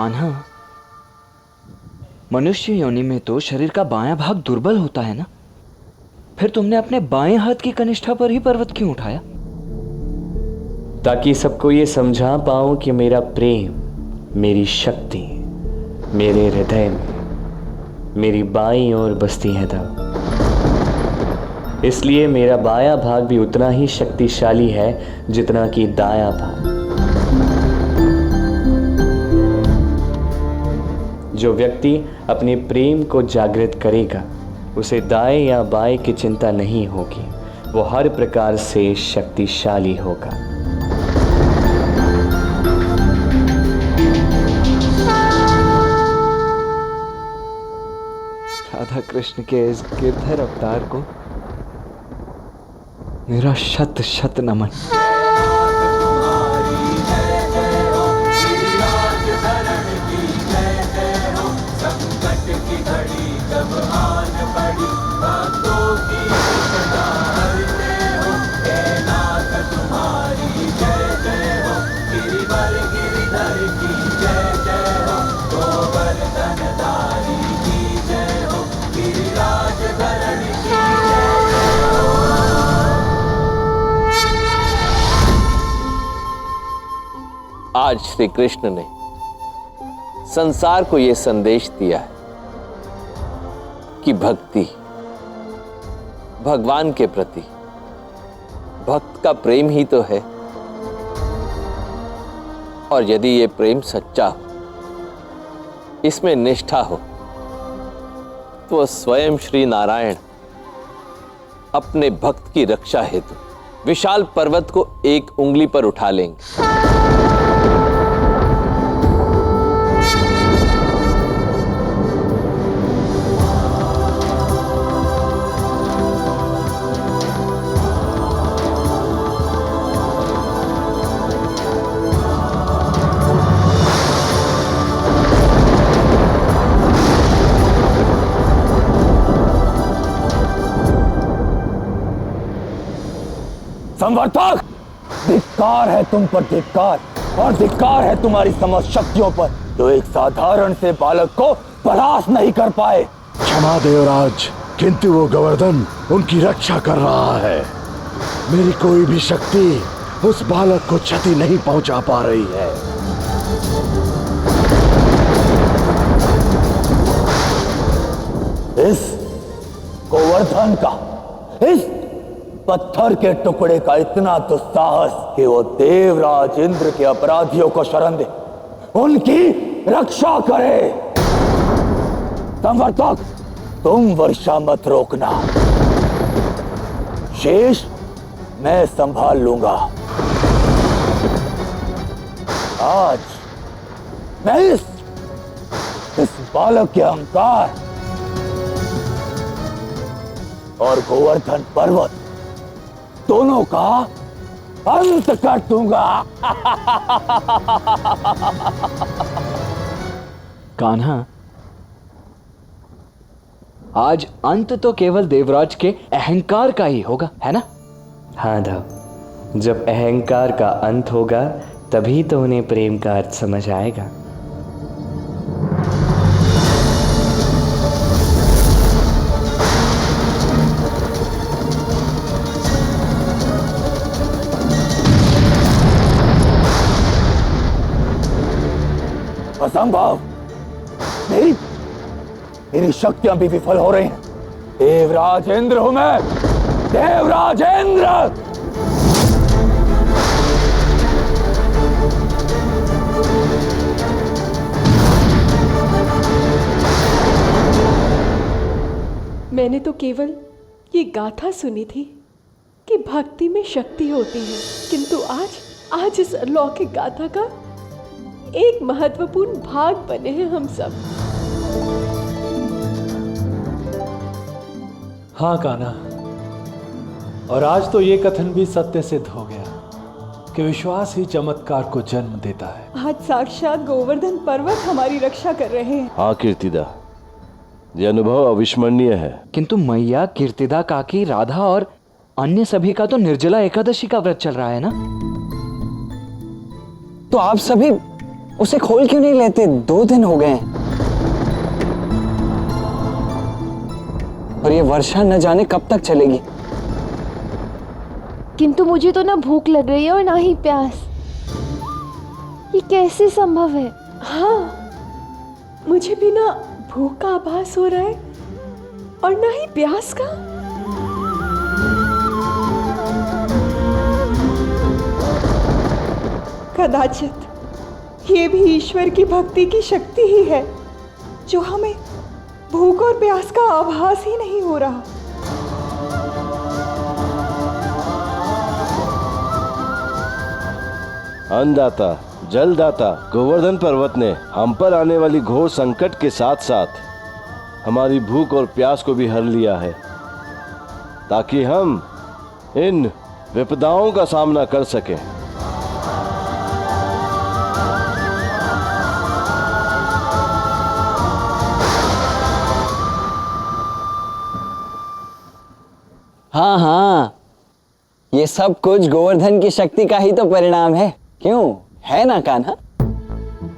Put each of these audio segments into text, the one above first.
कान्हा, मनुष्य योनि में तो शरीर का बायां भाग दुर्बल होता है ना, फिर तुमने अपने बाएं हाथ की कनिष्ठा पर ही पर्वत क्यों उठाया? ताकि सबको ये समझा पाऊं कि मेरा प्रेम, मेरी शक्ति मेरे हृदय में मेरी बाईं ओर बसती है तब। इसलिए मेरा बायां भाग भी उतना ही शक्तिशाली है जितना कि दायां भाग। जो व्यक्ति अपने प्रेम को जागृत करेगा उसे दाएं या बाएं की चिंता नहीं होगी, वो हर प्रकार से शक्तिशाली होगा। राधा कृष्ण के इस गिरधर अवतार को मेरा शत शत नमन। आज श्री कृष्ण ने संसार को यह संदेश दिया है कि भक्ति, भगवान के प्रति भक्त का प्रेम ही तो है, और यदि ये प्रेम सच्चा हो, इसमें निष्ठा हो, तो स्वयं श्री नारायण अपने भक्त की रक्षा हेतु विशाल पर्वत को एक उंगली पर उठा लेंगे। संवर्तक, धिक्कार है तुम पर, धिक्कार, और धिक्कार है तुम्हारी समस्त शक्तियों पर, जो एक साधारण से बालक को परास्त नहीं कर पाए। क्षमा देवराज, किंतु वो गोवर्धन उनकी रक्षा कर रहा है। मेरी कोई भी शक्ति उस बालक को क्षति नहीं पहुंचा पा रही है। इस गोवर्धन का, इस पत्थर के टुकड़े का इतना दुस्साहस कि वो देवराज इंद्र के अपराधियों को शरण दे, उनकी रक्षा करे। संवर्तक, तुम वर्षा मत रोकना, शेष मैं संभाल लूंगा। आज मैं इस बालक के अहंकार और गोवर्धन पर्वत दोनों का अंत कर दूंगा। कान्हा, आज अंत तो केवल देवराज के अहंकार का ही होगा, है ना? हाँ धव, जब अहंकार का अंत होगा तभी तो उन्हें प्रेम का अर्थ समझ आएगा। असंभव, मेरी शक्तियां भी विफल हो रही हैं। देवराज इंद्र हूं मैं, देवराज इंद्र। मैंने तो केवल ये गाथा सुनी थी कि भक्ति में शक्ति होती है, किंतु आज इस अलौकिक गाथा का एक महत्वपूर्ण भाग बने हैं हम सब। हाँ कान्हा, और आज तो ये कथन भी सत्य सिद्ध हो गया कि विश्वास ही चमत्कार को जन्म देता है। आज साक्षात गोवर्धन पर्वत हमारी रक्षा कर रहे हैं। हाँ कीर्तिदा, ये अनुभव अविस्मरणीय है। किंतु मैया, कीर्तिदा काकी, राधा और अन्य सभी का तो निर्जला एकादशी का व्रत चल रहा है ना? तो आप सभी उसे खोल क्यों नहीं लेते? 2 दिन हो गए हैं और ये वर्षा न जाने कब तक चलेगी। किंतु मुझे तो ना भूख लग रही है और ना ही प्यास। ये कैसे संभव है? हाँ, मुझे भी ना भूख का आभास हो रहा है और ना ही प्यास का। कदाचित ये भी ईश्वर की भक्ति की शक्ति ही है जो हमें भूख और प्यास का आभास ही नहीं हो रहा। अन्नदाता, जलदाता गोवर्धन पर्वत ने हम पर आने वाली घोर संकट के साथ साथ हमारी भूख और प्यास को भी हर लिया है, ताकि हम इन विपदाओं का सामना कर सकें। हाँ हाँ, ये सब कुछ गोवर्धन की शक्ति का ही तो परिणाम है। क्यों, है ना कान्हा?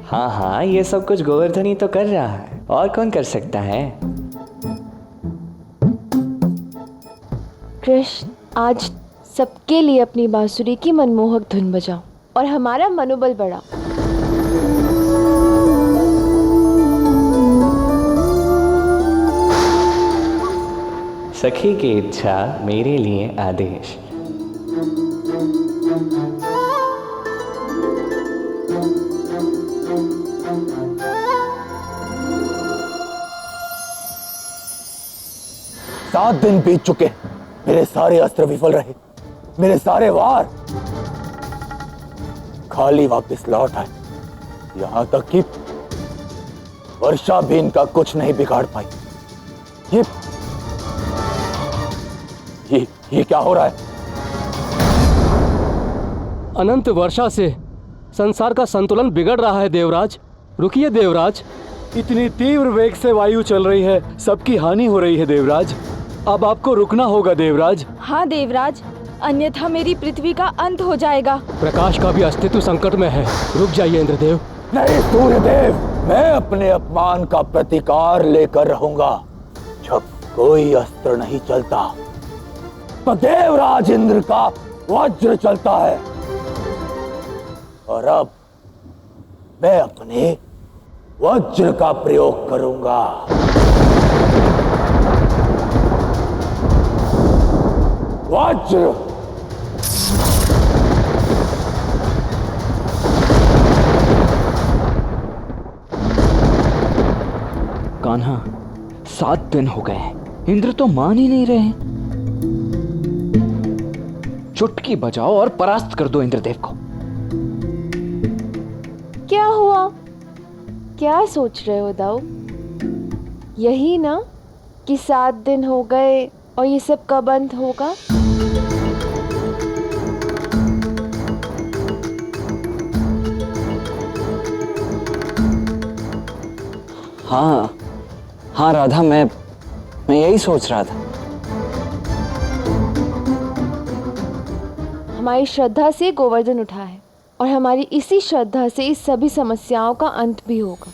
हाँ हाँ, ये सब कुछ गोवर्धन ही तो कर रहा है, और कौन कर सकता है? कृष्ण, आज सबके लिए अपनी बांसुरी की मनमोहक धुन बजाओ और हमारा मनोबल बढ़ाओ। सखी की इच्छा मेरे लिए आदेश। सात दिन बीत चुके, मेरे सारे अस्त्र विफल रहे, मेरे सारे वार खाली वापस लौट आए। यहां तक कि वर्षा भी इनका कुछ नहीं बिगाड़ पाई। ये क्या हो रहा है? अनंत वर्षा से संसार का संतुलन बिगड़ रहा है देवराज। रुकिए देवराज, इतनी तीव्र वेग से वायु चल रही है, सबकी हानि हो रही है देवराज। अब आपको रुकना होगा देवराज। हाँ देवराज, अन्यथा मेरी पृथ्वी का अंत हो जाएगा। प्रकाश का भी अस्तित्व संकट में है। रुक जाइए इंद्रदेव। नहीं सूर्यदेव, मैं अपने अपमान का प्रतिकार लेकर रहूंगा। जब कोई अस्त्र नहीं चलता तो देवराज इंद्र का वज्र चलता है, और अब मैं अपने वज्र का प्रयोग करूंगा। वज्र। कान्हा, 7 दिन हो गए, इंद्र तो मान ही नहीं रहे। चुटकी बजाओ और परास्त कर दो इंद्रदेव को। क्या हुआ? क्या सोच रहे हो दाऊ? यही ना कि 7 दिन हो गए और ये सब कब अंत होगा? हाँ हाँ राधा, मैं यही सोच रहा था। हमारी श्रद्धा से गोवर्धन उठा है और हमारी इसी श्रद्धा से इस सभी समस्याओं का अंत भी होगा।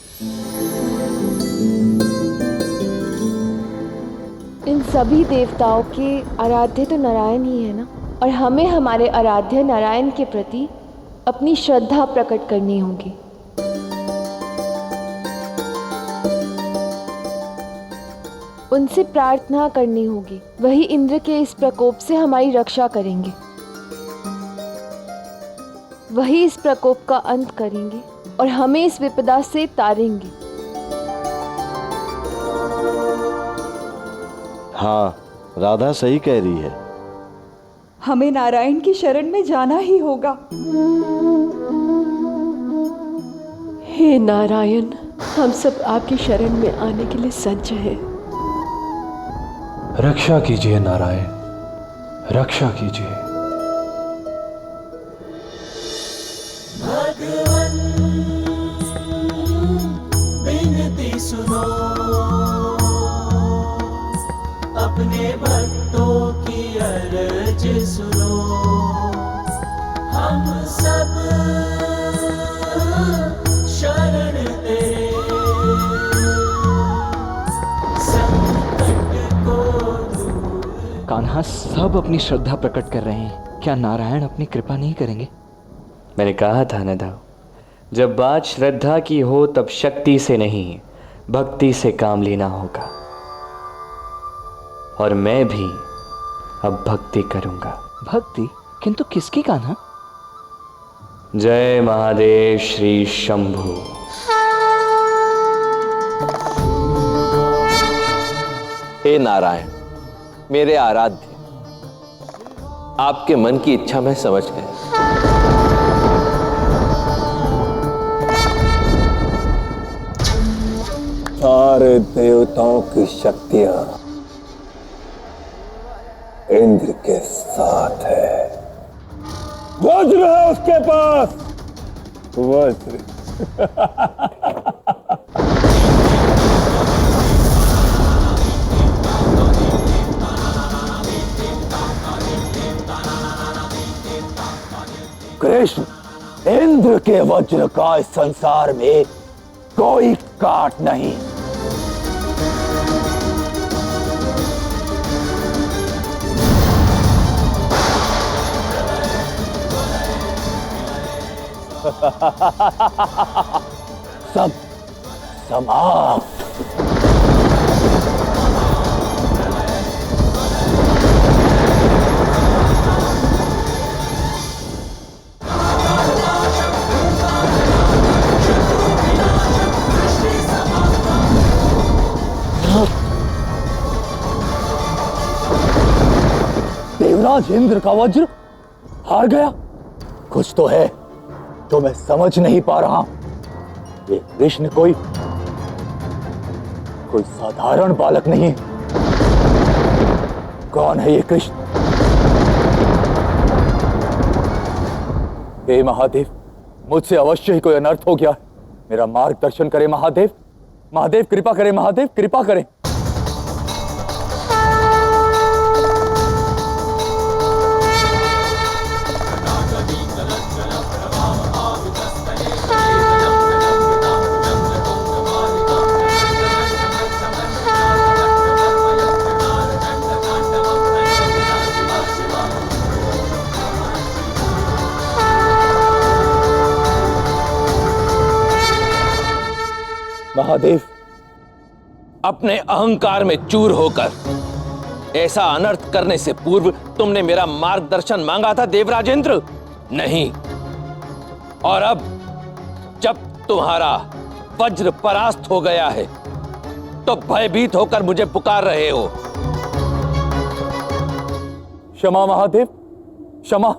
इन सभी देवताओं के आराध्य तो नारायण ही है ना, और हमें हमारे आराध्य नारायण के प्रति अपनी श्रद्धा प्रकट करनी होगी। उनसे प्रार्थना करनी होगी, वही इंद्र के इस प्रकोप से हमारी रक्षा करेंगे, वही इस प्रकोप का अंत करेंगे और हमें इस विपदा से तारेंगे। हाँ, राधा सही कह रही है। हमें नारायण की शरण में जाना ही होगा। हे नारायण, हम सब आपकी शरण में आने के लिए सज्ज हैं। रक्षा कीजिए नारायण, रक्षा कीजिए। भगवन विनती सुनो, अपने भक्तों की अर्ज सुनो। हम सब कान्हा सब अपनी श्रद्धा प्रकट कर रहे हैं, क्या नारायण अपनी कृपा नहीं करेंगे? मैंने कहा था ना दाऊ, जब बात श्रद्धा की हो तब शक्ति से नहीं भक्ति से काम लेना होगा। और मैं भी अब भक्ति करूंगा। भक्ति? किंतु किसकी कान्हा? जय महादेव श्री शंभु। हे नारायण, मेरे आराध्य, आपके मन की इच्छा मैं समझ गया। सारे देवताओं की शक्तियां इंद्र के साथ है। वज्र है उसके पास, वज्र। कृष्ण, इंद्र के वज्र का इस संसार में कोई काट नहीं। सब समाप्त। देवराज इंद्र का वज्र हार गया। कुछ तो है जो मैं समझ नहीं पा रहा। ये कृष्ण कोई साधारण बालक नहीं। कौन है ये कृष्ण? हे महादेव, मुझसे अवश्य ही कोई अनर्थ हो गया। मेरा मार्गदर्शन करें महादेव। महादेव कृपा करें, महादेव कृपा करें। महादेव, अपने अहंकार में चूर होकर ऐसा अनर्थ करने से पूर्व तुमने मेरा मार्गदर्शन मांगा था देवराज इंद्र? नहीं। और अब जब तुम्हारा वज्र परास्त हो गया है तो भयभीत होकर मुझे पुकार रहे हो। क्षमा महादेव, क्षमा।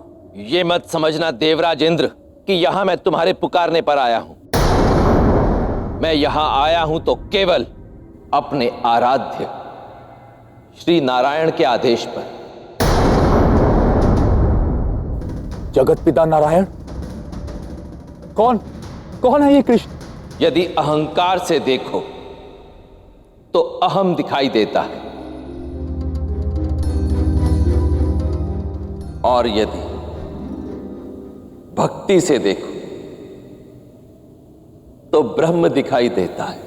ये मत समझना देवराज इंद्र कि यहां मैं तुम्हारे पुकारने पर आया हूं। मैं यहां आया हूं तो केवल अपने आराध्य श्री नारायण के आदेश पर। जगत पिता नारायण? कौन है ये कृष्ण? यदि अहंकार से देखो तो अहम दिखाई देता है, और यदि भक्ति से देखो तो ब्रह्म दिखाई देता है।